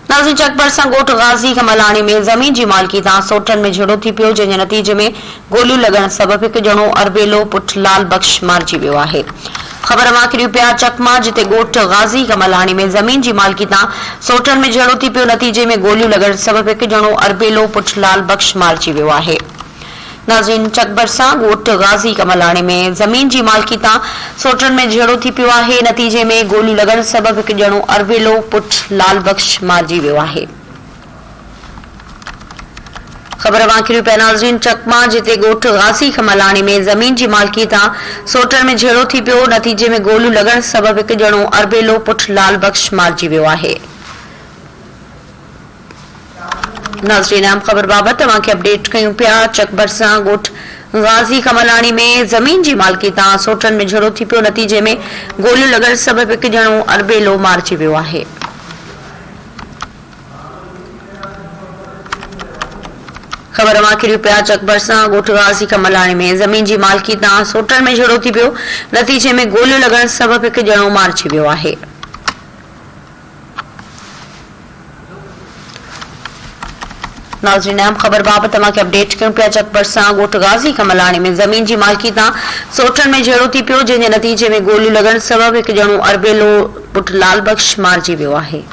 नाज़रीन, चकबर सां ॻोठ गाज़ी कमलाणी में ज़मीन जी मालिकी तां सोटन में झगड़ो थी पियो, जंहिंजे नतीजे में गोलियूं लॻण सबबि हिकु ॼणो अरबेलो पुट लाल बख़्श मारिजी वियो आहे। ख़बर माकिरियूं पिया चकमा, जिते ॻोठ गाज़ी कमलाणी में ज़मीन जी मालिकी तां सोटन में झगड़ो थी पियो, नतीजे में गोलियूं लॻण सबबि हिकु ॼणो अरबेलो पुट लाल बख़्श मारिजी वियो आहे। नाज़रीन, चकबर सां ॻोठ गाज़ी कमलाणी में ज़मीन जी मालिकी तां सोटन में झगड़ो थी पियो आहे, नतीजे में गोलियूं लॻण सबबि हिकु ॼणो अरबेलो पुट लाल बख़्श मारिजी वियो आहे। ख़बर वाकिरियूं पिया नाज़रीन चकमा, जिते ॻोठ गाज़ी कमलाणी में ज़मीन जी मालिकी तां सोटन में झगड़ो थी पियो, नतीजे में गोलियूं लॻण सबबि हिकु ॼणो अरबेलो पुट लाल बख़्श मारिजी वियो आहे। नाज़रीन, अहम ख़बर बाबति तव्हांखे अपडेट कयूं पिया। चकबर सां ॻोठ गाज़ी कमलाणी में ज़मीन जी मालिकी तां सोटन में झगड़ो थी पियो, नतीजे में गोलियूं लॻण सबबि हिकु ॼणो अरबेलो मारिजी वियो आहे। ख़बर माकिरियूं पिया चकबर सां ॻोठ गाज़ी कमलाणी में ज़मीन जी मालिकी तां सोटन में झगड़ो थी पियो, नतीजे में गोलियूं लॻण सबबि हिकु ॼणो मारिजी वियो आहे। नाज़रीन, अहम ख़बर बाबति तव्हांखे अपडेट कयूं पिया। चकबर सां ॻोठ गाज़ी कमलाणी में ज़मीन जी मालिकी तां सोटन में झगड़ो थी पियो, जंहिंजे नतीजे में गोलियूं लॻण सबबि हिकु ॼणो अरबेलो पुट लाल बख़्श मारिजी वियो आहे।